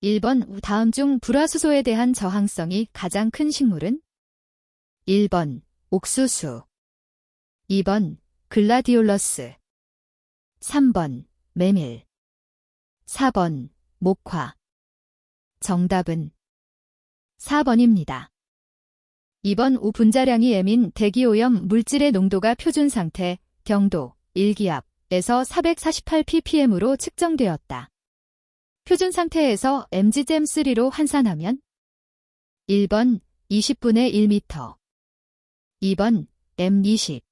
1번 다음 중 불화수소에 대한 저항성이 가장 큰 식물은? 1번 옥수수, 2번 글라디올러스, 3번 메밀, 4번 목화. 정답은 4번입니다. 2번 우 분자량이 M인 대기오염 물질의 농도가 표준 상태, 경도, 일기압에서 448ppm으로 측정되었다. 표준 상태에서 mgcem3로 환산하면 1번 20분의 1m, 2번 m20,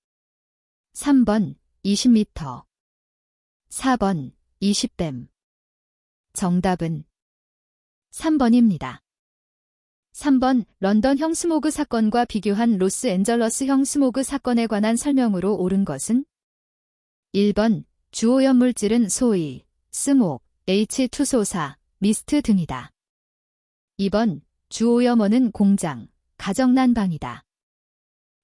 3번 20m, 4번 20뱀. 정답은 3번입니다. 3번 런던형 스모그 사건과 비교한 로스앤젤러스형 스모그 사건에 관한 설명으로 옳은 것은? 1번 주오염 물질은 소위 스목, H2소사, 미스트 등이다. 2번 주오염원은 공장, 가정난방이다.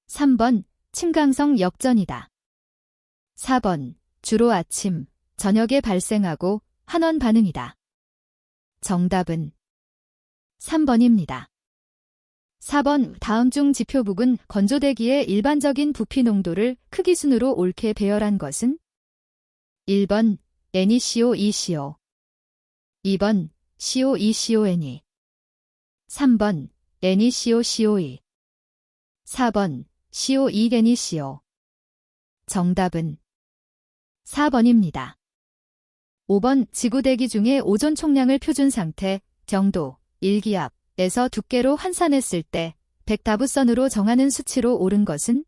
3번 침강성 역전이다. 4번 주로 아침, 저녁에 발생하고 환원 반응이다. 정답은 3번입니다. 4번 다음 중 지표북은 건조대기의 일반적인 부피 농도를 크기 순으로 옳게 배열한 것은? 1번 NeCO, ECO, 2번 CO, ECONE, 3번 NeCO, COE, 4번 CO, ENeCO. 정답은 4번입니다. 5번 지구대기 중에 오존 총량을 표준 상태, 경도, 일기압에서 두께로 환산했을 때 백다부선으로 정하는 수치로 옳은 것은?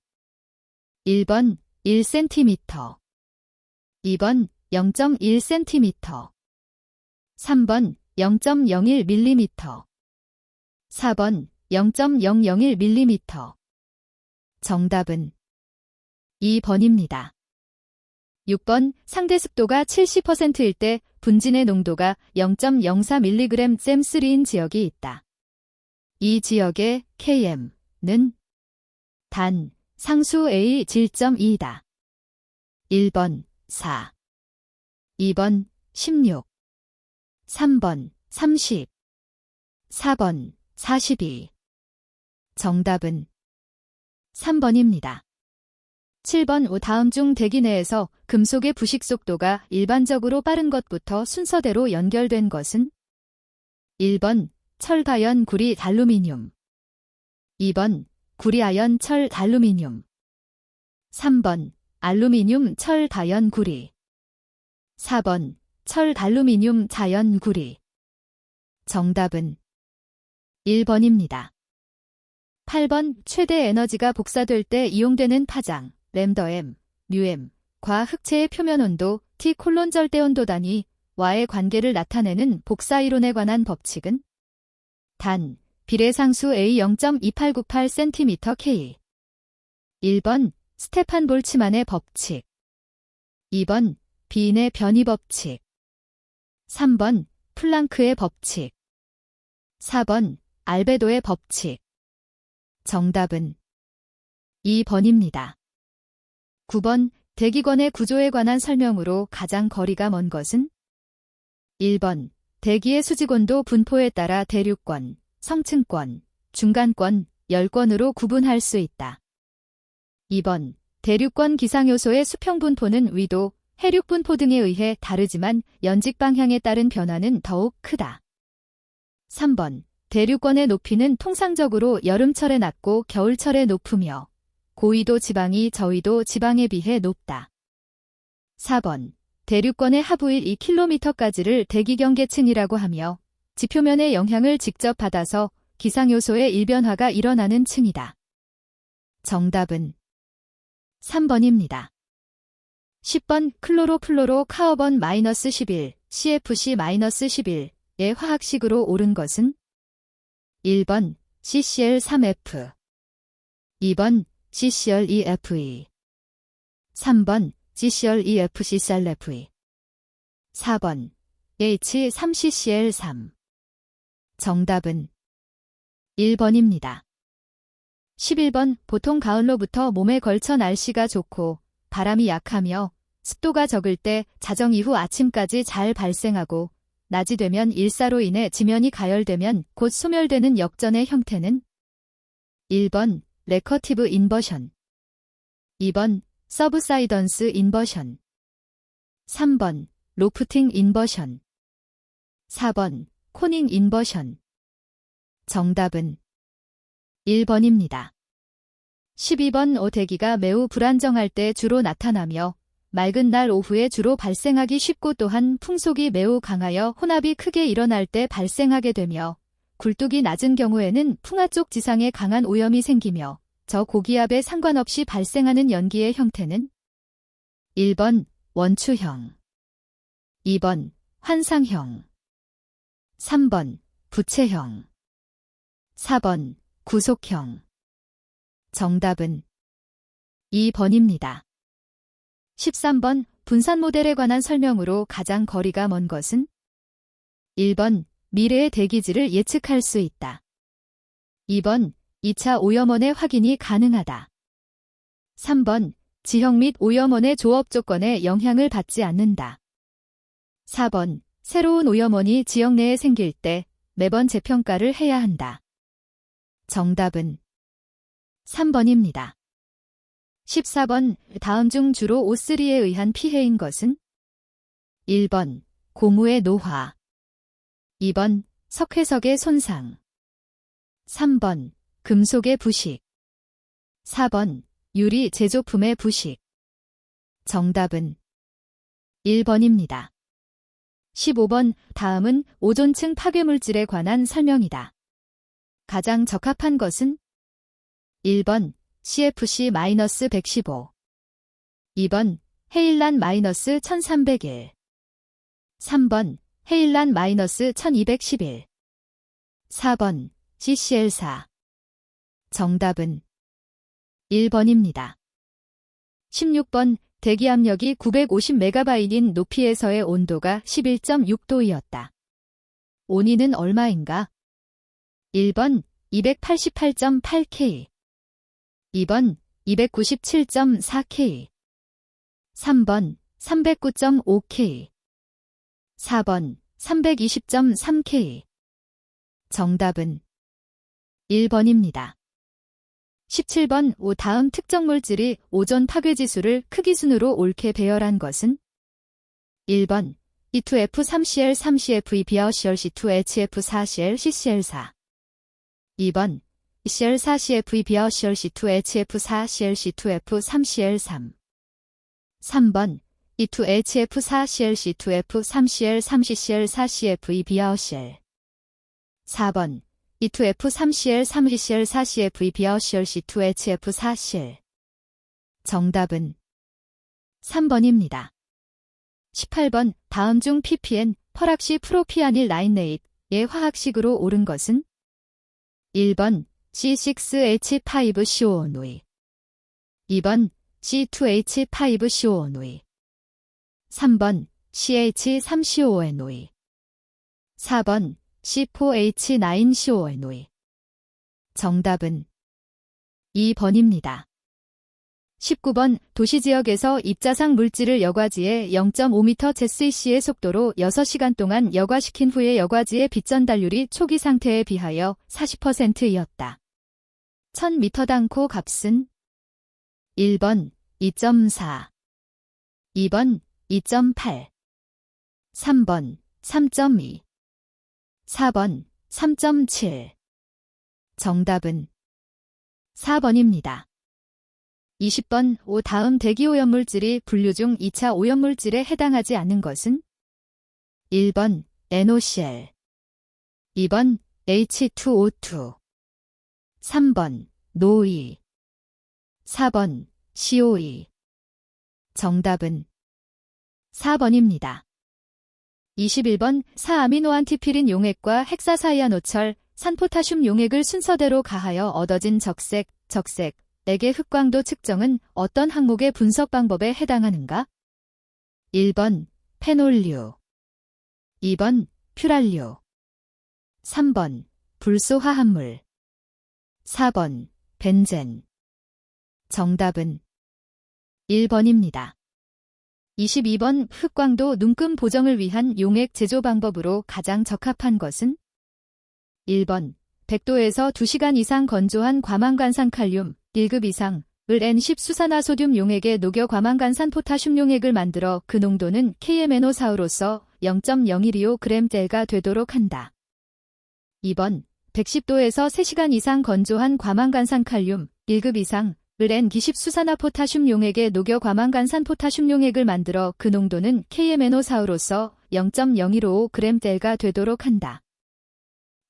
1번 1cm, 2번 0.1cm, 3번 0.01mm, 4번 0.001mm. 정답은 2번입니다. 6번 상대 습도가 70%일 때 분진의 농도가 0.04mg cem3인 지역이 있다. 이 지역의 Km는 단, 상수 A 질점2다. 1번 4, 2번 16, 3번 30, 4번 42. 정답은 3번입니다. 7번 다음 중 대기 내에서 금속의 부식 속도가 일반적으로 빠른 것부터 순서대로 연결된 것은? 1번 철바연 구리 달루미늄, 2번 구리 아연 철 달루미늄, 3번 알루미늄 철 바연 구리, 4번 철 달루미늄 자연 구리. 정답은 1번입니다. 8번 최대 에너지가 복사될 때 이용되는 파장 램더m, μm과 흑체의 표면 온도 T: 절대온도 단위 와의 관계를 나타내는 복사이론에 관한 법칙은? 단, 비례상수 A 0.2898cm K. 1번 스테판 볼츠만의 법칙, 2번 비인의 변이 법칙, 3번 플랑크의 법칙, 4번 알베도의 법칙. 정답은 2번입니다. 9번 대기권의 구조에 관한 설명으로 가장 거리가 먼 것은? 1번 대기의 수직온도 분포에 따라 대륙권, 성층권, 중간권, 열권으로 구분할 수 있다. 2번 대륙권 기상요소의 수평 분포는 위도, 해륙 분포 등에 의해 다르지만 연직 방향에 따른 변화는 더욱 크다. 3번 대륙권의 높이는 통상적으로 여름철에 낮고 겨울철에 높으며 고위도 지방이 저위도 지방에 비해 높다. 4번 대륙권의 하부일 2km까지를 대기경계층이라고 하며 지표면의 영향을 직접 받아서 기상요소의 일변화가 일어나는 층이다. 정답은 3번입니다. 10번 클로로플로로 카어번 -11, CFC-11의 화학식으로 옳은 것은? 1번 CCl3F, 2번 CCl2Fe, 3번 CCl2FCClFe, 4번 H3CCl3. 정답은 1번입니다. 11번 보통 가을로부터 몸에 걸쳐 날씨가 좋고 바람이 약하며 습도가 적을 때 자정 이후 아침까지 잘 발생하고 낮이 되면 일사로 인해 지면이 가열되면 곧 소멸되는 역전의 형태는 1번 레커티브 인버션, 2번 서브사이던스 인버션, 3번 로프팅 인버션, 4번 코닝 인버션. 정답은 1번입니다. 12번 오대기가 매우 불안정할 때 주로 나타나며 맑은 날 오후에 주로 발생하기 쉽고 또한 풍속이 매우 강하여 혼합이 크게 일어날 때 발생하게 되며 굴뚝이 낮은 경우에는 풍화 쪽 지상에 강한 오염이 생기며 저 고기압에 상관없이 발생하는 연기의 형태는 1번 원추형, 2번 환상형, 3번 부채형, 4번 구속형. 정답은 2번입니다. 13번 분산 모델에 관한 설명으로 가장 거리가 먼 것은 1번 미래의 대기질을 예측할 수 있다. 2번 2차 오염원의 확인이 가능하다. 3번 지형 및 오염원의 조업 조건에 영향을 받지 않는다. 4번 새로운 오염원이 지역 내에 생길 때 매번 재평가를 해야 한다. 정답은 3번입니다. 14번 다음 중 주로 O3에 의한 피해인 것은 1번 고무의 노화, 2번 석회석의 손상, 3번 금속의 부식, 4번 유리 제조품의 부식. 정답은 1번입니다. 15번 다음은 오존층 파괴물질에 관한 설명이다. 가장 적합한 것은 1번 CFC-115, 2번 헤일란-1301, 3번 헤일란-1211, 4번 CCL4. 정답은 1번입니다. 16번 대기압력이 950MB인 높이에서의 온도가 11.6도이었다. 온위는 얼마인가? 1번 288.8K, 2번 297.4K, 3번 309.5K, 4번 320.3K. 정답은 1번입니다. 17번 다음 특정 물질이 오존 파괴 지수를 크기 순으로 옳게 배열한 것은 1번 E2F3Cl3CFE BrCl2HF4Cl CCl4, 2번 Cl4CFE BrCl2HF4Cl C2F3Cl3, 3번 E2HF4Cl C2F3Cl3 CCl4CFE BrCl, 4번 E2F3Cl3 CCl4CFE BrCl C2HF4Cl. 정답은 3번입니다. 18번 다음 중 ppn 퍼락시 프로피아닐 라인네잇의 화학식으로 옳은 것은 1번 C6H5CONOE, 2번 C2H5CONOE, 3번 CH3CONOE, 4번 C4H9CONOE. 정답은 2번입니다. 19번 도시지역에서 입자상 물질을 여과지에 0.5m 제스이씨의 속도로 6시간 동안 여과시킨 후에 여과지의 빛전달률이 초기 상태에 비하여 40%였다. 1000m당 코 값은 1번 2.4, 2번 2.8, 3번 3.2, 4번 3.7. 정답은 4번입니다. 20번 다음 대기오염물질이 분류 중 2차 오염물질에 해당하지 않는 것은 1번 NOCl, 2번 H2O2, 3번 NOE, 4번 COE. 정답은 4번입니다. 21번 사아미노안티피린 용액과 헥사사이아노철, 산포타슘 용액을 순서대로 가하여 얻어진 적색액의 흑광도 측정은 어떤 항목의 분석 방법에 해당하는가? 1번 페놀류, 2번 퓨랄류, 3번 불소화합물, 4번 벤젠. 정답은 1번입니다. 22번 흑광도 눈금 보정을 위한 용액 제조 방법으로 가장 적합한 것은? 1번 100도에서 2시간 이상 건조한 과망간산 칼륨 1급 이상 을 N10 수산화소듐 용액에 녹여 과망간산 포타슘 용액을 만들어 그 농도는 KMNO4로서 0.0125g가 되도록 한다. 2번 110도에서 3시간 이상 건조한 과망간산 칼륨 1급 이상 을 N20 수산화 포타슘 용액에 녹여 과망간산 포타슘 용액을 만들어 그 농도는 KMNO4로서 0.0155g가 되도록 한다.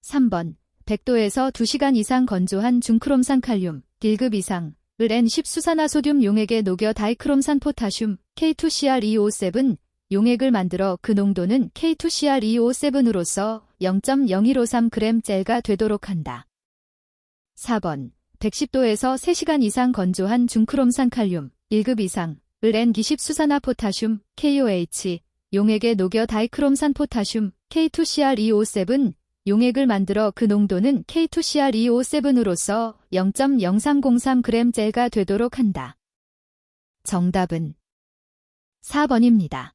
3번 100도에서 2시간 이상 건조한 중크롬산 칼륨 1급 이상 을 N10 수산화소듐 용액에 녹여 다이크롬산 포타슘 K2CR2O7 용액을 만들어 그 농도는 K2CR2O7으로서 0.0153g가 되도록 한다. 4번 110도에서 3시간 이상 건조한 중크롬산 칼륨 1급 이상 을 N20 수산화 포타슘 KOH 용액에 녹여 다이크롬산 포타슘 K2CR2O7 용액을 만들어 그 농도는 K2CR2O7으로서 0.0303g가 되도록 한다. 정답은 4번입니다.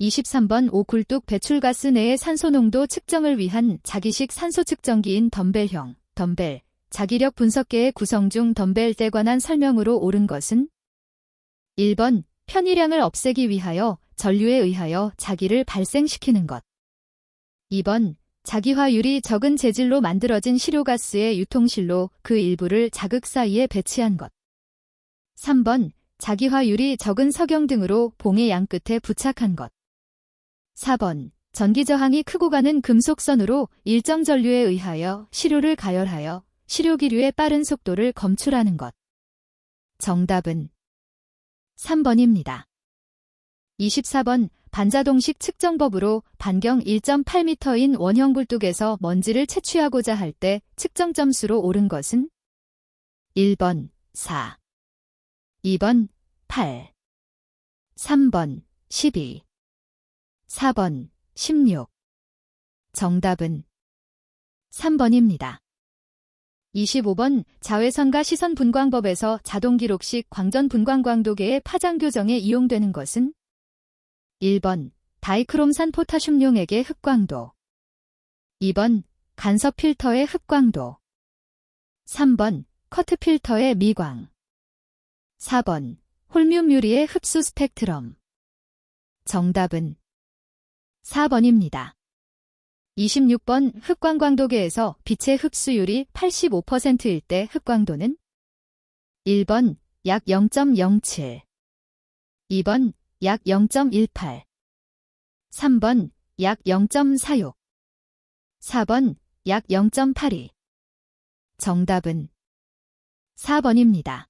23번 오굴뚝 배출가스 내의 산소농도 측정을 위한 자기식 산소 측정기인 덤벨형, 덤벨, 자기력 분석계의 구성 중 덤벨에 관한 설명으로 옳은 것은? 1번 편의량을 없애기 위하여 전류에 의하여 자기를 발생시키는 것. 2번 자기화율이 적은 재질로 만들어진 시료가스의 유통실로 그 일부를 자극 사이에 배치한 것. 3번 자기화율이 적은 석영 등으로 봉의 양끝에 부착한 것. 4번 전기저항이 크고 가는 금속선으로 일정 전류에 의하여 시료를 가열하여 시료기류의 빠른 속도를 검출하는 것. 정답은 3번입니다. 24번 반자동식 측정법으로 반경 1.8m인 원형 굴뚝에서 먼지를 채취하고자 할 때 측정 점수로 옳은 것은? 1번 4, 2번 8, 3번 12, 4번 16. 정답은 3번입니다. 25번 자외선과 시선 분광법에서 자동기록식 광전 분광광도계의 파장 교정에 이용되는 것은? 1번 다이크롬산 포타슘 용액의 흑광도. 2번 간섭 필터의 흑광도. 3번 커트 필터의 미광. 4번 홀뮴 유리의 흡수 스펙트럼. 정답은 4번입니다. 26번 흑광광도계에서 빛의 흡수율이 85%일 때 흑광도는? 1번 약 0.07, 2번 약 0.18, 3번 약 0.46, 4번 약 0.82. 정답은 4번입니다.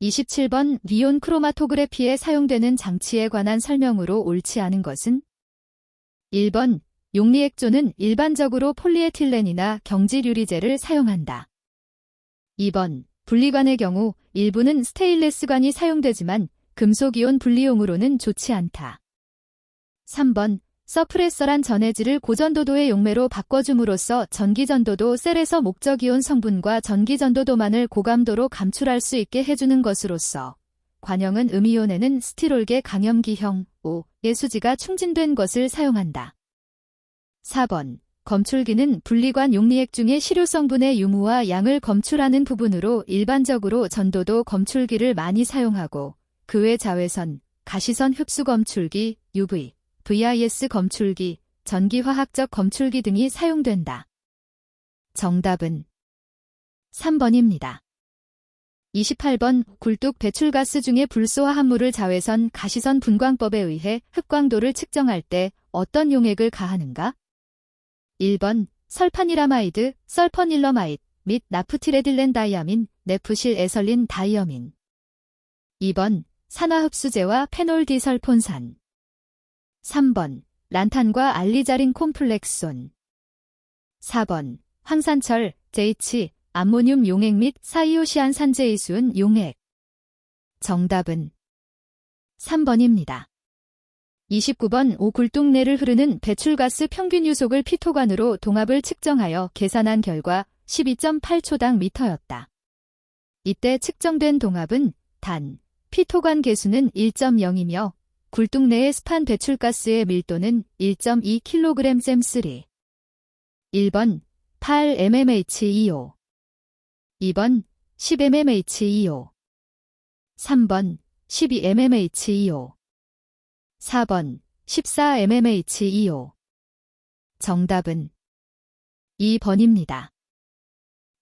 27번 리온 크로마토그래피에 사용되는 장치에 관한 설명으로 옳지 않은 것은? 1번 용리액조는 일반적으로 폴리에틸렌이나 경질유리제를 사용한다. 2번 분리관의 경우 일부는 스테인레스관이 사용되지만 금속이온 분리용으로는 좋지 않다. 3번 서프레서란 전해질을 고전도도의 용매로 바꿔줌으로써 전기전도도 셀에서 목적이온 성분과 전기전도도만을 고감도로 감출할 수 있게 해주는 것으로서 관형은 음이온에는 스티롤계 강염기형 O의 수지가 충진된 것을 사용한다. 4번 검출기는 분리관 용리액 중에 시료성분의 유무와 양을 검출하는 부분으로 일반적으로 전도도 검출기를 많이 사용하고 그 외 자외선, 가시선 흡수 검출기, UV, VIS 검출기, 전기화학적 검출기 등이 사용된다. 정답은 3번입니다. 28번 굴뚝 배출가스 중에 불소화합물을 자외선 가시선 분광법에 의해 흑광도를 측정할 때 어떤 용액을 가하는가? 1번 설파니라마이드, 설퍼닐러마이드 및 나프티레딜렌 다이아민, 네프실 에설린 다이어민. 2번 산화흡수제와 페놀 디설폰산. 3번 란탄과 알리자린 콤플렉손. 4번 황산철, JH, 암모늄 용액 및 사이오시안 산제이수은 용액. 정답은 3번입니다. 29번 오굴뚝 내를 흐르는 배출가스 평균 유속을 피토관으로 동압을 측정하여 계산한 결과 12.8초당 미터였다. 이때 측정된 동압은 단 피토관 계수는 1.0이며 굴뚝 내의 스판 배출가스의 밀도는 1.2kg/cm3. 1번 8mmHEO 2번 10mmHEO 3번 12mmHEO 4번 14mmHEO 정답은 2번입니다.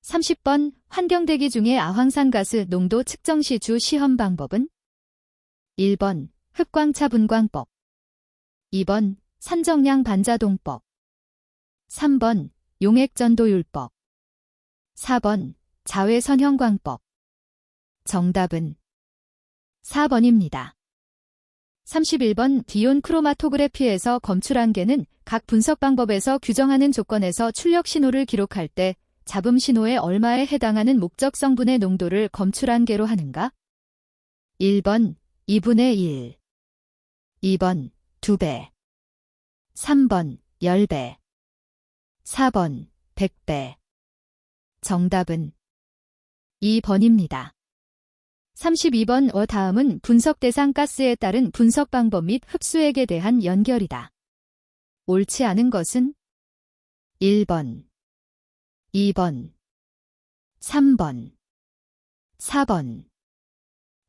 30번 환경대기 중의 아황산가스 농도 측정 시 주 시험 방법은 1번 흡광차 분광법 2번 산정량 반자동법 3번 용액전도율법 4번 자외선형광법 정답은 4번입니다. 31번 디온 크로마토그래피에서 검출한계는 각 분석 방법에서 규정하는 조건에서 출력 신호를 기록할 때 잡음 신호의 얼마에 해당하는 목적 성분의 농도를 검출한계로 하는가? 1번 2분의 1 2번 2배 3번 10배 4번 100배 정답은 2번입니다. 32번 다음은 분석 대상 가스에 따른 분석 방법 및 흡수액에 대한 연결이다. 옳지 않은 것은 1번, 2번, 3번, 4번.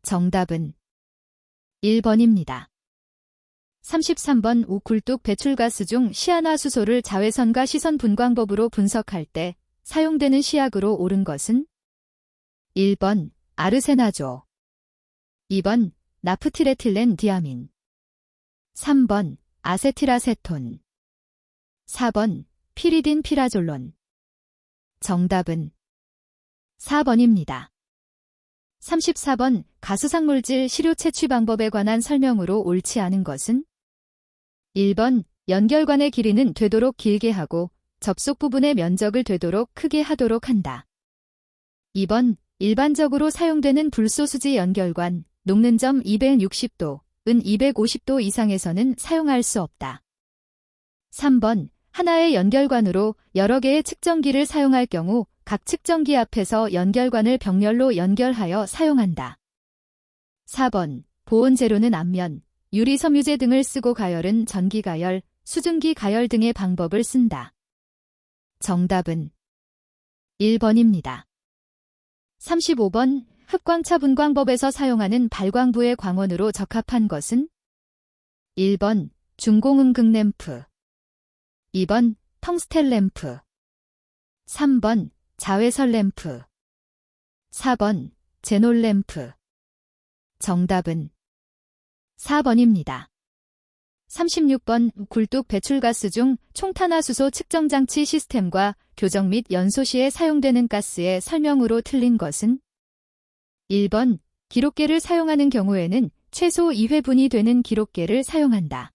정답은 1번입니다. 33번 굴뚝 배출가스 중 시아나수소를 자외선과 시선 분광법으로 분석할 때 사용되는 시약으로 옳은 것은 1번 아르세나조 2번 나프티레틸렌 디아민 3번 아세틸아세톤 4번 피리딘 피라졸론 정답은 4번입니다. 34번 가수상물질 시료 채취 방법에 관한 설명으로 옳지 않은 것은 1번 연결관의 길이는 되도록 길게 하고 접속 부분의 면적을 되도록 크게 하도록 한다. 2번 일반적으로 사용되는 불소수지 연결관, 녹는 점 260도, 은 250도 이상에서는 사용할 수 없다. 3번 하나의 연결관으로 여러 개의 측정기를 사용할 경우 각 측정기 앞에서 연결관을 병렬로 연결하여 사용한다. 4번 보온 재료는 앞면, 유리 섬유제 등을 쓰고 가열은 전기 가열, 수증기 가열 등의 방법을 쓴다. 정답은 1번입니다. 35번 흡광차 분광법에서 사용하는 발광부의 광원으로 적합한 것은 1번 중공음극 램프 2번 텅스텐 램프 3번 자외선 램프 4번 제놀 램프 정답은 4번입니다. 36번 굴뚝 배출가스 중 총탄화수소 측정장치 시스템과 교정 및 연소 시에 사용되는 가스의 설명으로 틀린 것은 1번 기록계를 사용하는 경우에는 최소 2회분이 되는 기록계를 사용한다.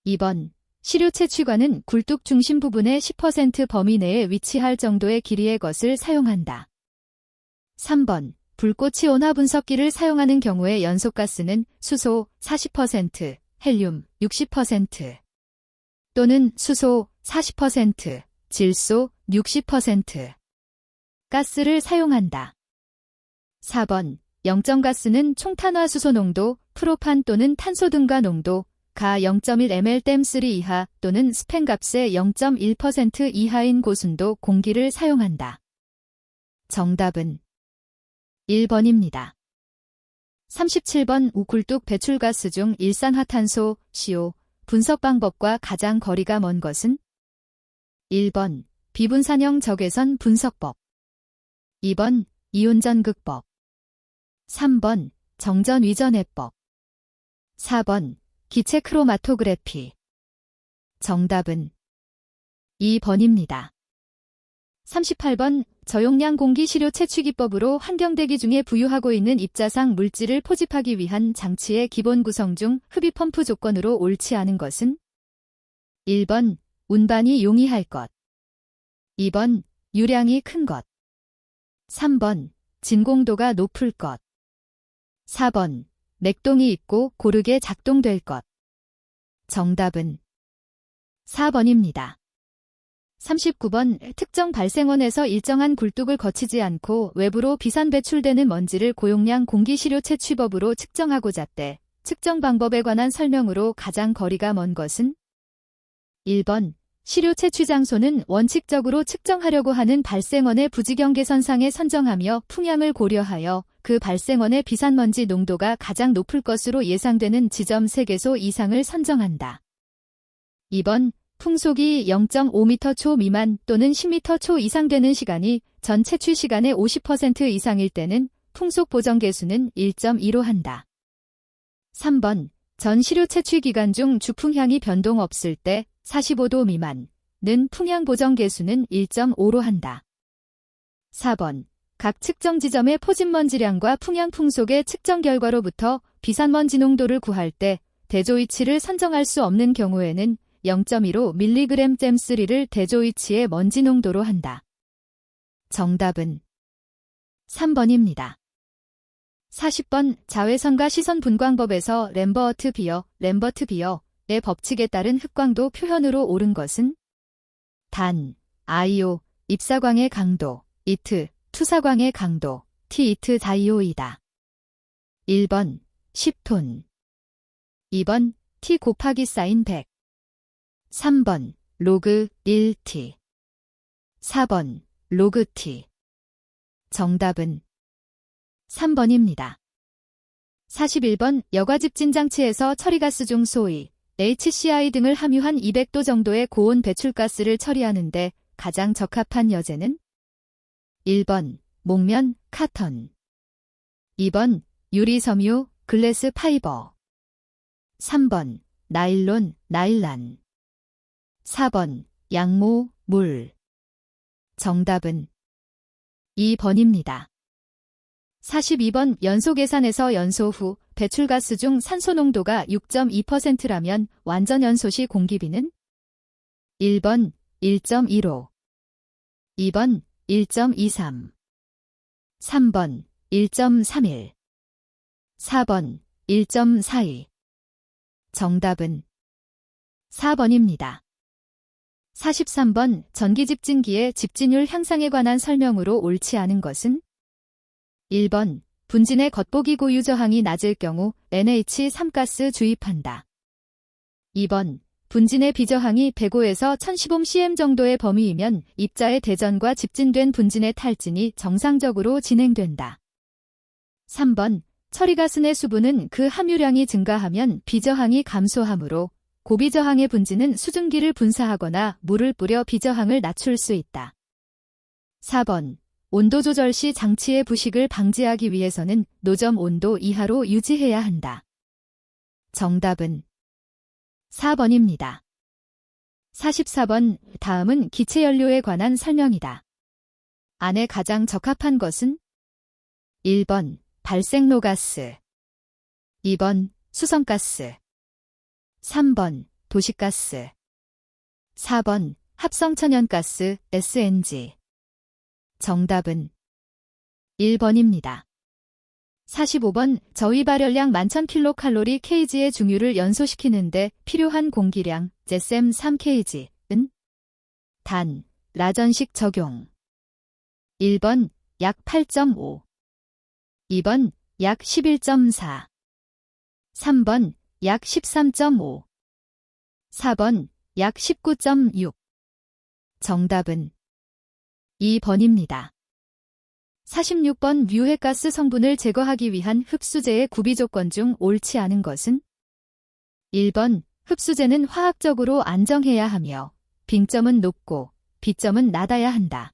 2번 시료 채취관은 굴뚝 중심 부분의 10% 범위 내에 위치할 정도의 길이의 것을 사용한다. 3번 불꽃이 온화 분석기를 사용하는 경우에 연소가스는 수소 40%, 헬륨 60% 또는 수소 40%, 질소 60% 가스를 사용한다. 4번 영점가스는 총탄화수소 농도, 프로판 또는 탄소 등가 농도, 가 0.1ml/3 이하 또는 스팬 값의 0.1% 이하인 고순도 공기를 사용한다. 정답은 1번입니다. 37번 굴뚝 배출가스 중 일산화탄소, CO, 분석 방법과 가장 거리가 먼 것은 1번 비분산형 적외선 분석법 2번 이온전극법 3번 정전위전해법 4번 기체 크로마토그래피 정답은 2번입니다. 38번 저용량 공기 시료 채취 기법으로 환경대기 중에 부유하고 있는 입자상 물질을 포집하기 위한 장치의 기본 구성 중 흡입 펌프 조건으로 옳지 않은 것은 1번 운반이 용이할 것 2번 유량이 큰 것 3번 진공도가 높을 것 4번 맥동이 있고 고르게 작동될 것 정답은 4번입니다. 39번 특정 발생원에서 일정한 굴뚝을 거치지 않고 외부로 비산 배출되는 먼지를 고용량 공기시료 채취법으로 측정하고자 때 측정 방법에 관한 설명으로 가장 거리가 먼 것은 1번 시료 채취 장소는 원칙적으로 측정하려고 하는 발생원의 부지경계선상에 선정하며 풍향을 고려하여 그 발생원의 비산먼지 농도가 가장 높을 것으로 예상되는 지점 3개소 이상을 선정한다. 2번 풍속이 0.5m 초 미만 또는 10m 초 이상 되는 시간이 전 채취 시간의 50% 이상일 때는 풍속 보정 계수는 1.2로 한다. 3번 전 시료 채취 기간 중 주풍향이 변동 없을 때 45도 미만은 풍향 보정 계수는 1.5로 한다. 4번 각 측정 지점의 포진먼지량과 풍향 풍속의 측정 결과로부터 비산먼지 농도를 구할 때 대조이치를 선정할 수 없는 경우에는 0.15 mg/3를 대조이치의 먼지 농도로 한다. 정답은 3번입니다. 40번 자외선과 시선 분광법에서 램버트 비어의 법칙에 따른 흑광도 표현으로 옳은 것은 단, 아이오, 입사광의 강도, 이트, 투사광의 강도, T이트 다이오이다. 1번 10톤 2번 T 곱하기 사인 100 3번 로그 1T 4번 로그 T 정답은 3번입니다. 41번 여과집진 장치에서 처리가스 중 소위 HCI 등을 함유한 200도 정도의 고온 배출가스를 처리하는데 가장 적합한 여제는 1번 목면 카턴 2번 유리섬유 글래스 파이버 3번 나일론 나일란 4번 양모 물 정답은 2번입니다. 42번 연소 계산에서 연소 후 배출가스 중 산소 농도가 6.2%라면 완전 연소 시 공기비는 1번 1.15 2번 1.23 3번 1.31 4번 1.42 정답은 4번입니다. 43번 전기집진기의 집진율 향상에 관한 설명으로 옳지 않은 것은 1번 분진의 겉보기 고유 저항이 낮을 경우 NH3가스 주입한다. 2번 분진의 비저항이 105에서 1015cm 정도의 범위이면 입자의 대전과 집진된 분진의 탈진이 정상적으로 진행된다. 3번 처리가스 내 수분은 그 함유량이 증가하면 비저항이 감소하므로 고비저항의 분진은 수증기를 분사하거나 물을 뿌려 비저항을 낮출 수 있다. 4번 온도 조절 시 장치의 부식을 방지하기 위해서는 노점 온도 이하로 유지해야 한다. 정답은 4번입니다. 44번 다음은 기체연료에 관한 설명이다. 안에 가장 적합한 것은 1번 발생로가스 2번 수성가스 3번 도시가스 4번 합성천연가스 SNG 정답은 1번입니다. 45번 저위 발열량 11,000kcal kg의 중유를 연소시키는데 필요한 공기량 제셈 3kg은 단, 라전식 적용 1번 약 8.5 2번 약 11.4 3번 약 13.5 4번 약 19.6 정답은 2번입니다. 46번 유해가스 성분을 제거하기 위한 흡수제의 구비 조건 중 옳지 않은 것은 1번 흡수제는 화학적으로 안정해야 하며 빙점은 높고 비점은 낮아야 한다.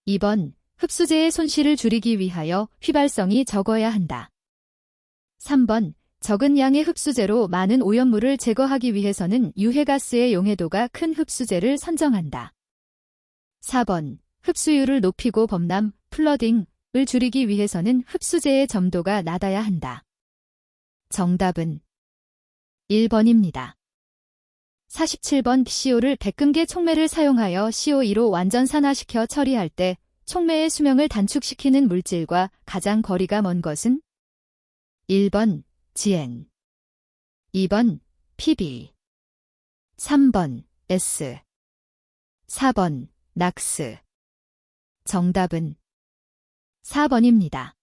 2번 흡수제의 손실을 줄이기 위하여 휘발성이 적어야 한다. 3번 적은 양의 흡수제로 많은 오염물을 제거하기 위해서는 유해가스의 용해도가 큰 흡수제를 선정한다. 4번 흡수율을 높이고 범람, 플러딩을 줄이기 위해서는 흡수제의 점도가 낮아야 한다. 정답은 1번입니다. 47번 CO를 백금계 촉매를 사용하여 CO2로 완전 산화시켜 처리할 때 촉매의 수명을 단축시키는 물질과 가장 거리가 먼 것은 1번 GN 2번 PB 3번 S 4번 낙스. 정답은 4번입니다.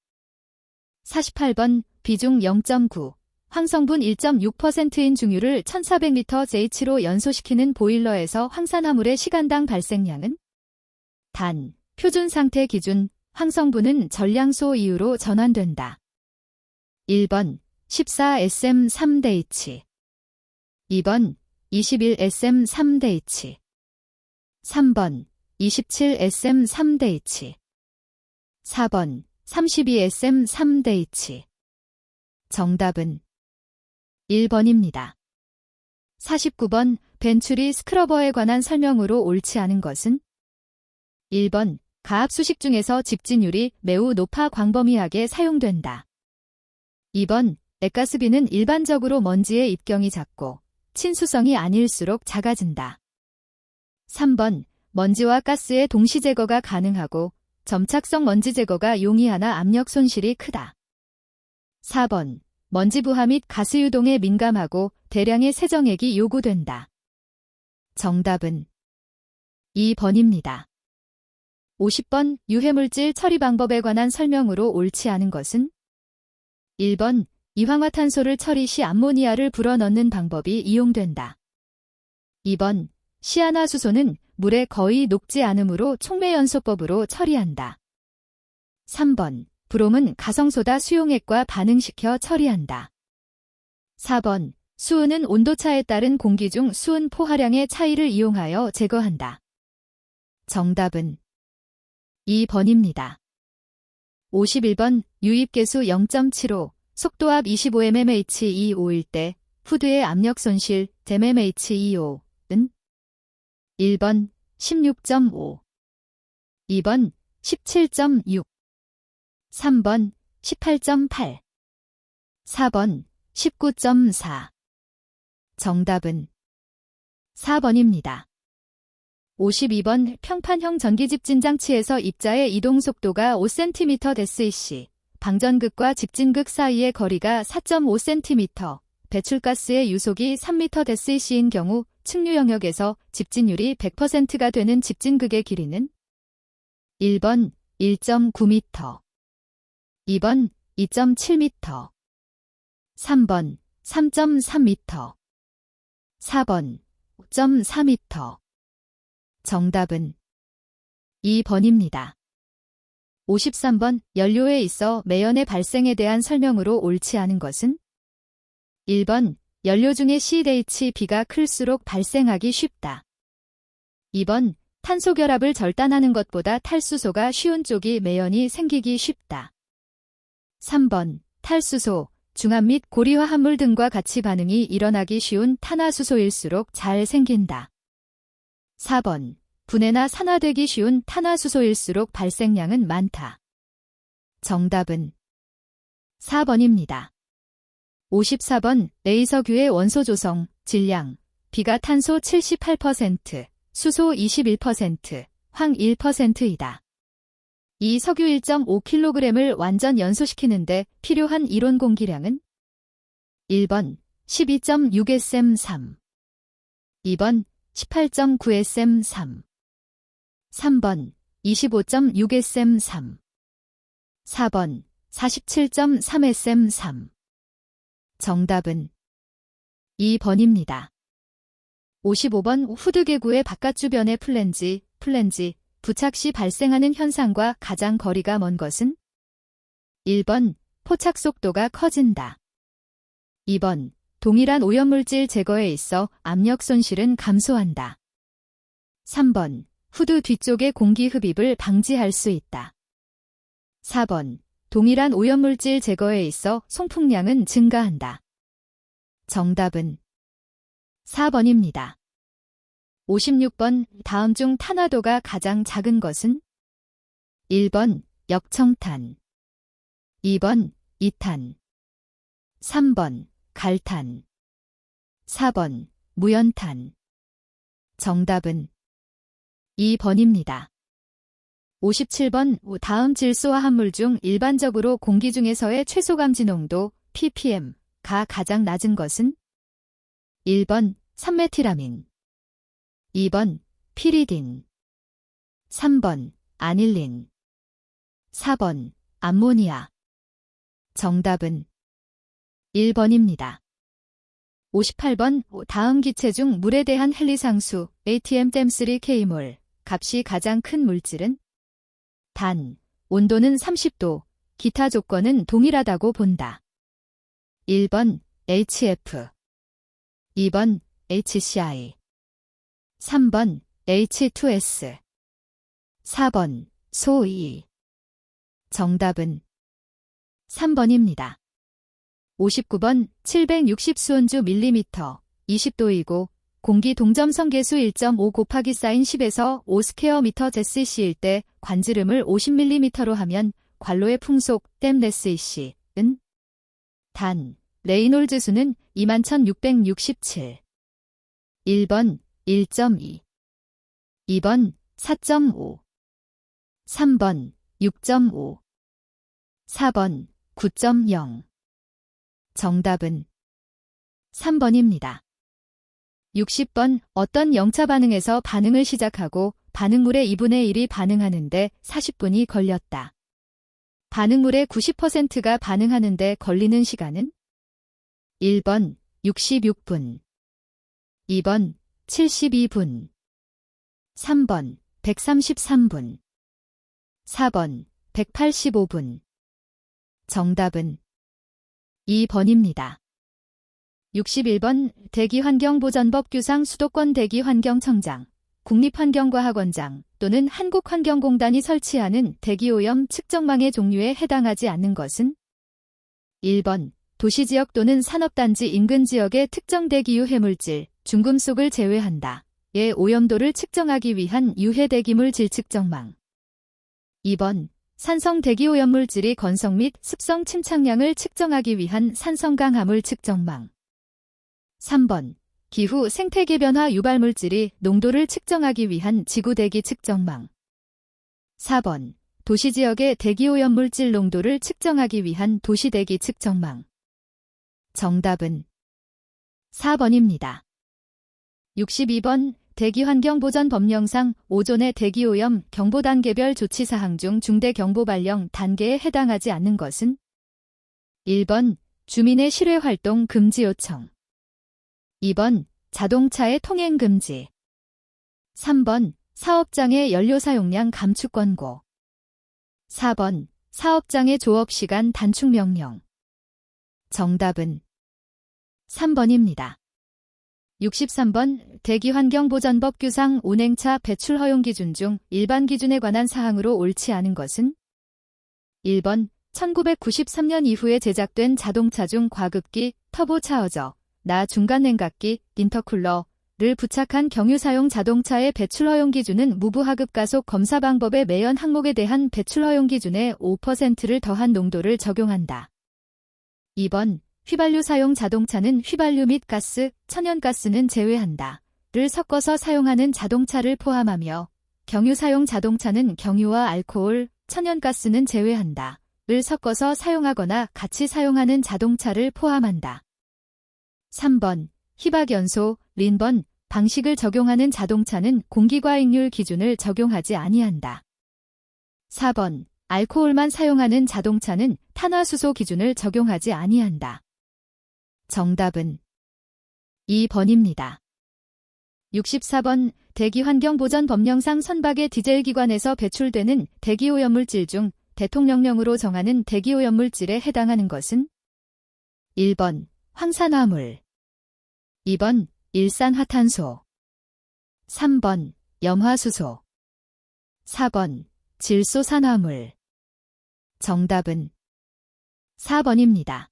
48번 비중 0.9, 황성분 1.6%인 중유를 1400L/H로 연소시키는 보일러에서 황산화물의 시간당 발생량은? 단, 표준 상태 기준, 황성분은 전량소 이후로 전환된다. 1번 14SM3H, 2번 21SM3H, 3번 27SM3H, 4번 32SM3H. 정답은 1번입니다. 49번 벤츄리 스크러버에 관한 설명으로 옳지 않은 것은? 1번 가압 수식 중에서 집진율이 매우 높아 광범위하게 사용된다. 2번 액가스비는 일반적으로 먼지의 입경이 작고 친수성이 아닐수록 작아진다. 3번 먼지와 가스의 동시 제거가 가능하고 점착성 먼지 제거가 용이하나 압력 손실이 크다. 4번 먼지 부하 및 가스 유동에 민감하고 대량의 세정액이 요구된다. 정답은 2번입니다. 50번 유해물질 처리 방법에 관한 설명으로 옳지 않은 것은? 1번 이황화탄소를 처리 시 암모니아를 불어넣는 방법이 이용된다. 2번 시아나수소는 물에 거의 녹지 않으므로 촉매연소법으로 처리한다. 3번 브롬은 가성소다 수용액과 반응시켜 처리한다. 4번 수은은 온도차에 따른 공기 중 수은 포화량의 차이를 이용하여 제거한다. 정답은 2번입니다. 51번 유입계수 0.75, 속도압 25mmH2O일 때 후드의 압력 손실 mmH2O는? 1번 16.5, 2번 17.6, 3번 18.8, 4번 19.4. 정답은 4번입니다. 52번 평판형 전기집진장치에서 입자의 이동 속도가 5cm 됐을 시 방전극과 직진극 사이의 거리가 4.5cm, 배출가스의 유속이 3m 됐을 시인 경우 측류 영역에서 집진율이 100%가 되는 집진극의 길이는? 1번 1.9m, 2번 2.7m, 3번 3.3m, 4번 5.4m. 정답은 2번입니다. 53번 연료에 있어 매연의 발생에 대한 설명으로 옳지 않은 것은? 1번 연료 중에 CHB가 클수록 발생하기 쉽다. 2번 탄소 결합을 절단하는 것보다 탈수소가 쉬운 쪽이 매연이 생기기 쉽다. 3번 탈수소, 중압 및 고리화합물 등과 같이 반응이 일어나기 쉬운 탄화수소일수록 잘 생긴다. 4번 분해나 산화되기 쉬운 탄화수소일수록 발생량은 많다. 정답은 4번입니다. 54번 레이서규의 원소 조성, 질량, 비가 탄소 78%, 수소 21%, 황 1%이다. 이 석유 1.5kg을 완전 연소시키는데 필요한 이론 공기량은? 1번 12.6SM3, 2번 18.9SM3, 3번 25.6SM3, 4번 47.3SM3. 정답은 2번입니다. 55번 후드 개구의 바깥주변의 플랜지, 부착 시 발생하는 현상과 가장 거리가 먼 것은? 1번 포착 속도가 커진다. 2번 동일한 오염물질 제거에 있어 압력 손실은 감소한다. 3번 후드 뒤쪽의 공기 흡입을 방지할 수 있다. 4번 동일한 오염물질 제거에 있어 송풍량은 증가한다. 정답은 4번입니다. 56번 다음 중 탄화도가 가장 작은 것은? 1번 역청탄, 2번 이탄, 3번 갈탄, 4번 무연탄. 정답은 2번입니다. 57번 다음 질소화합물 중 일반적으로 공기 중에서의 최소 감지 농도 ppm가 가장 낮은 것은? 1번 3메틸아민, 2번 피리딘. 3번 아닐린. 4번 암모니아. 정답은 1번입니다. 58번 다음 기체 중 물에 대한 헨리상수 ATM-3K몰 값이 가장 큰 물질은? 단, 온도는 30도, 기타 조건은 동일하다고 본다. 1번 HF, 2번 HCI, 3번 H2S, 4번 소이. 정답은 3번입니다. 59번 760수온주 밀리미터 20도이고 공기 동점성 계수 1.5 곱하기 사인 10에서 5 스퀘어 미터 제시일 때 관지름을 50mm로 하면 관로의 풍속 댐레스이시은? 단, 레이놀즈 수는 21,667. 1번 1.2, 2번 4.5, 3번 6.5, 4번 9.0. 정답은 3번입니다. 60번 어떤 영차 반응에서 반응을 시작하고 반응물의 2분의 1이 반응하는데 40분이 걸렸다. 반응물의 90%가 반응하는데 걸리는 시간은? 1번 66분, 2번 72분, 3번 133분, 4번 185분. 정답은 2번입니다. 61번 대기환경보전법 규상 수도권 대기환경청장, 국립환경과학원장 또는 한국환경공단이 설치하는 대기오염 측정망의 종류에 해당하지 않는 것은? 1번 도시지역 또는 산업단지 인근 지역의 특정 대기유 해물질, 중금속을 제외한다. 의 오염도를 측정하기 위한 유해대기물 질측정망. 2번 산성 대기오염물질이 건성 및 습성 침착량을 측정하기 위한 산성강화물 측정망. 3번 기후 생태계 변화 유발물질이 농도를 측정하기 위한 지구대기 측정망. 4번 도시지역의 대기오염물질 농도를 측정하기 위한 도시대기 측정망. 정답은 4번입니다. 62번 대기환경보전법령상 5존의 대기오염 경보단계별 조치사항 중 중대경보 발령 단계에 해당하지 않는 것은? 1번 주민의 실외활동 금지 요청, 2번 자동차의 통행 금지, 3번 사업장의 연료 사용량 감축 권고, 4번 사업장의 조업시간 단축 명령. 정답은 3번입니다. 63번 대기환경보전법 규상 운행차 배출 허용 기준 중 일반 기준에 관한 사항으로 옳지 않은 것은? 1번 1993년 이후에 제작된 자동차 중 과급기, 터보차저저, 나 중간냉각기, 인터쿨러를 부착한 경유 사용 자동차의 배출 허용 기준은 무부하급 가속 검사 방법의 매연 항목에 대한 배출 허용 기준의 5%를 더한 농도를 적용한다. 2번 휘발유 사용 자동차는 휘발유 및 가스, 천연가스는 제외한다. 를 섞어서 사용하는 자동차를 포함하며 경유 사용 자동차는 경유와 알코올, 천연가스는 제외한다. 를 섞어서 사용하거나 같이 사용하는 자동차를 포함한다. 3번 희박연소, 린번 방식을 적용하는 자동차는 공기과잉률 기준을 적용하지 아니한다. 4번 알코올만 사용하는 자동차는 탄화수소 기준을 적용하지 아니한다. 정답은 2번입니다. 64번 대기환경보전법령상 선박의 디젤기관에서 배출되는 대기오염물질 중 대통령령으로 정하는 대기오염물질에 해당하는 것은? 1번 황산화물, 2번 일산화탄소, 3번 염화수소, 4번 질소산화물. 정답은 4번입니다.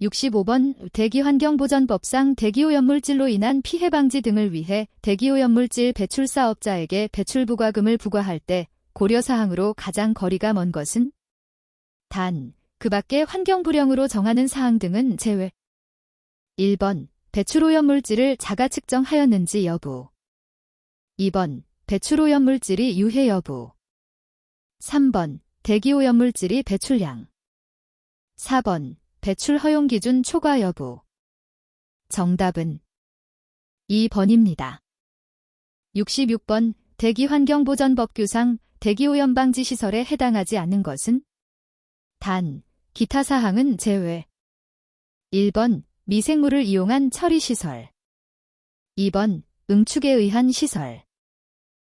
65번 대기환경보전법상 대기오염물질로 인한 피해 방지 등을 위해 대기오염물질 배출사업자에게 배출부과금을 부과할 때 고려사항으로 가장 거리가 먼 것은? 단, 그 밖의 환경불량으로 정하는 사항 등은 제외. 1번 배출오염물질을 자가 측정하였는지 여부, 2번 배출오염물질이 유해 여부, 3번 대기오염물질이 배출량, 4번 배출 허용 기준 초과 여부. 정답은 2번입니다. 66번 대기환경보전법규상 대기오염방지 시설에 해당하지 않는 것은? 단, 기타 사항은 제외. 1번 미생물을 이용한 처리시설. 2번 응축에 의한 시설.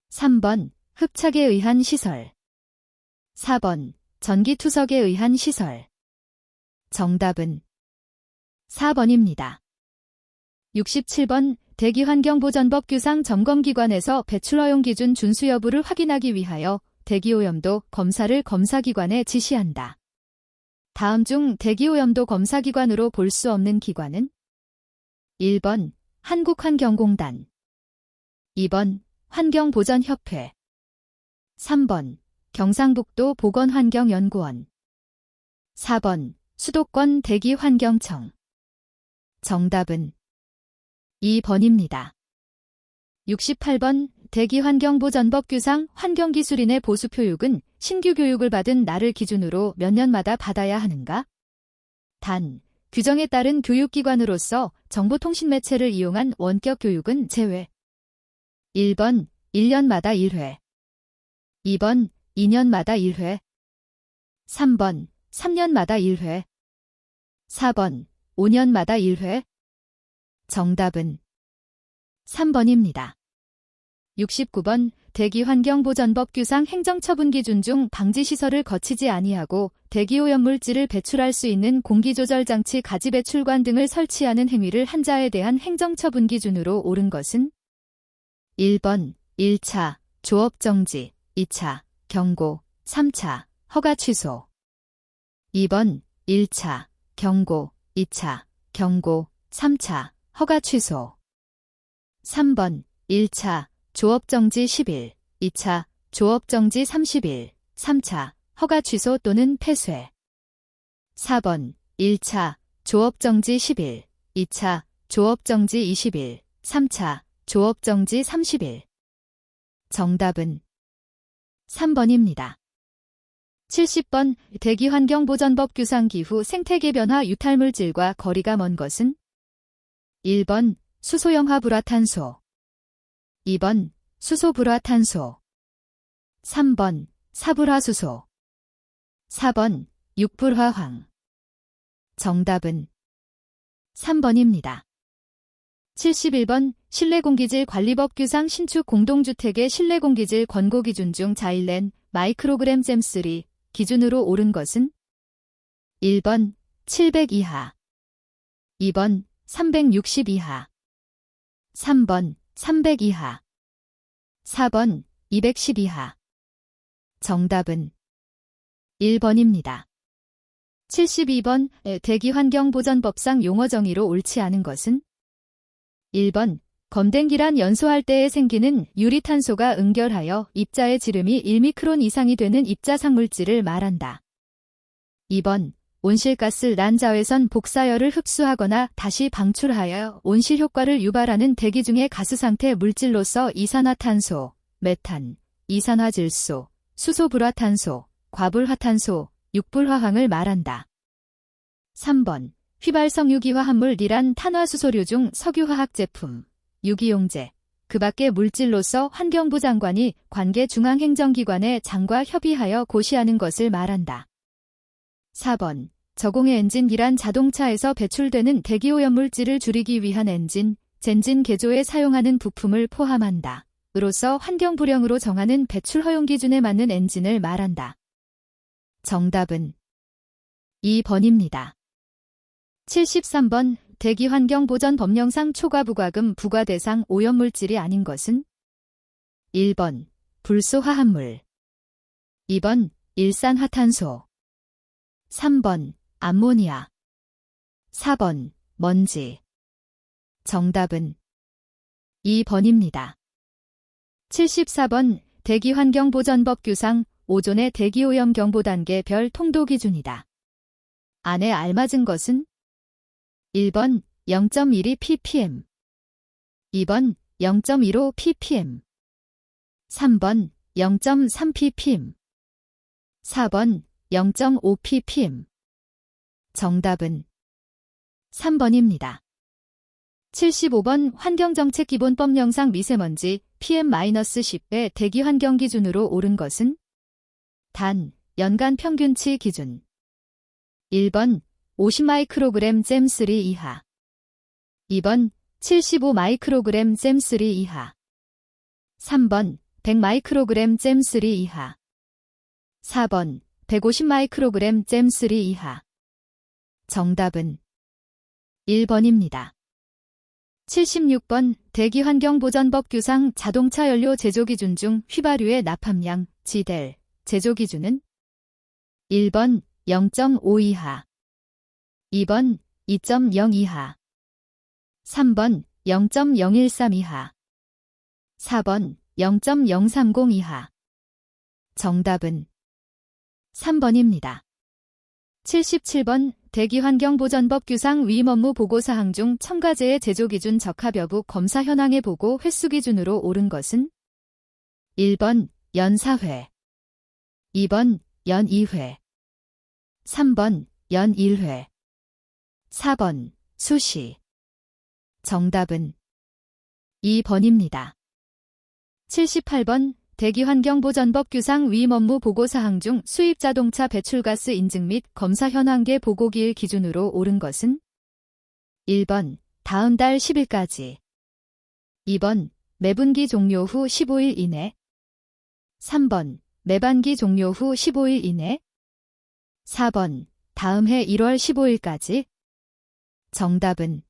3번 흡착에 의한 시설. 4번 전기투석에 의한 시설. 정답은 4번입니다. 67번 대기환경보전법규상 점검기관에서 배출허용 기준 준수 여부를 확인하기 위하여 대기오염도 검사를 검사기관에 지시한다. 다음 중 대기오염도 검사기관으로 볼 수 없는 기관은? 1번 한국환경공단. 2번 환경보전협회. 3번 경상북도 보건환경연구원. 4번 수도권 대기환경청. 정답은 2번입니다. 68번 대기환경보전법규상 환경기술인의 보수교육은 신규 교육을 받은 날을 기준으로 몇 년마다 받아야 하는가? 단, 규정에 따른 교육기관으로서 정보통신매체를 이용한 원격 교육은 제외. 1번 1년마다 1회. 2번 2년마다 1회. 3번 3년마다 1회. 4번 5년마다 1회. 정답은 3번입니다. 69번 대기환경보전법규상 행정처분 기준 중 방지시설을 거치지 아니하고 대기오염물질을 배출할 수 있는 공기조절장치 가지배출관 등을 설치하는 행위를 한 자에 대한 행정처분 기준으로 옳은 것은? 1번 1차 조업정지, 2차 경고, 3차 허가 취소. 2번 1차 경고, 2차 경고, 3차 허가 취소. 3번 1차 조업정지 10일, 2차 조업정지 30일, 3차 허가 취소 또는 폐쇄. 4번 1차 조업정지 10일, 2차 조업정지 20일, 3차 조업정지 30일. 정답은 3번입니다. 70번 대기환경보전법규상 기후 생태계 변화 유탈물질과 거리가 먼 것은? 1번 수소염화불화탄소. 2번 수소불화탄소. 3번 사불화수소. 4번 육불화황. 정답은 3번입니다. 71번 실내공기질 관리법규상 신축 공동주택의 실내공기질 권고기준 중 자일렌 마이크로그램 잼3 기준으로 옳은 것은? 1번 700 이하. 2번 360 이하. 3번 300 이하. 4번 210 이하. 정답은 1번입니다. 72번 대기환경보전법상 용어 정의로 옳지 않은 것은? 1번 검댕기란 연소할 때에 생기는 유리탄소가 응결하여 입자의 지름이 1미크론 이상이 되는 입자상물질을 말한다. 2번 온실가스란 자외선 복사열을 흡수하거나 다시 방출하여 온실효과를 유발하는 대기 중의 가스상태 물질로서 이산화탄소, 메탄, 이산화질소, 수소불화탄소, 과불화탄소, 육불화황을 말한다. 3번 휘발성 유기화합물이란 탄화수소류 중 석유화학 제품, 유기용제, 그 밖의 물질로서 환경부 장관이 관계 중앙행정기관의 장과 협의하여 고시하는 것을 말한다. 4번 저공해 엔진이란 자동차에서 배출되는 대기오염물질을 줄이기 위한 엔진, 젠진 개조에 사용하는 부품을 포함한다. 으로서 환경부령으로 정하는 배출 허용 기준에 맞는 엔진을 말한다. 정답은 2번입니다. 73번 대기환경보전법령상 초과부과금 부과 대상 오염물질이 아닌 것은? 1번 불소화합물. 2번 일산화탄소. 3번 암모니아. 4번 먼지. 정답은 2번입니다. 74번 대기환경보전법규상 오존의 대기오염 경보단계별 통도 기준이다. 안에 알맞은 것은? 1번 0.12 ppm. 2번 0.15 ppm. 3번 0.3 ppm. 4번 0.5 ppm. 정답은 3번입니다. 75번 환경정책기본법령상 미세먼지, PM-10의 대기 환경 기준으로 오른 것은? 단, 연간 평균치 기준. 1번 50마이크로그램 잼3 이하. 2번 75마이크로그램 잼3 이하. 3번 100마이크로그램 잼3 이하. 4번 150마이크로그램 잼3 이하. 정답은 1번입니다. 76번 대기환경보전법 규상 자동차 연료 제조기준 중 휘발유의 납함량, 지델, 제조기준은? 1번 0.5 이하. 2번 2.0 이하. 3번 0.013 이하. 4번 0.030 이하. 정답은 3번입니다. 77번 대기환경보전법 규상 위임 업무 보고사항 중 첨가제의 제조기준 적합 여부 검사 현황의 보고 횟수 기준으로 옳은 것은? 1번 연 4회. 2번 연 2회. 3번 연 1회. 4번 수시. 정답은 2번입니다. 78번 대기환경보전법 규상 위임 업무 보고사항 중 수입 자동차 배출가스 인증 및 검사 현황계 보고기일 기준으로 옳은 것은? 1번 다음 달 10일까지. 2번 매분기 종료 후 15일 이내. 3번 매반기 종료 후 15일 이내. 4번 다음 해 1월 15일까지. 정답은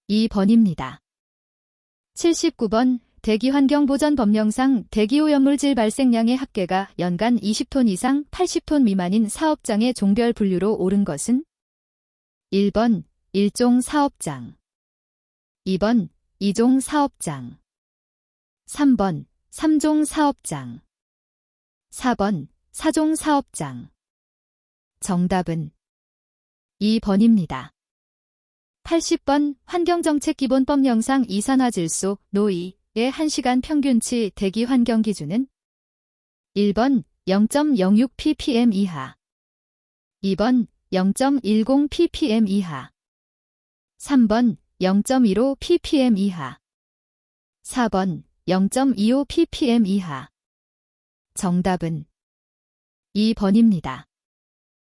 2번입니다. 79번 대기환경보전법령상 대기오염물질 발생량의 합계가 연간 20톤 이상 80톤 미만인 사업장의 종별 분류로 옳은 것은? 1번 1종 사업장. 2번 2종 사업장. 3번 3종 사업장. 4번 4종 사업장. 정답은 2번입니다. 80번 환경정책기본법령상 이산화질소, 노이의 1시간 평균치 대기 환경 기준은? 1번 0.06 ppm 이하. 2번 0.10 ppm 이하. 3번 0.15 ppm 이하. 4번 0.25 ppm 이하. 정답은 2번입니다.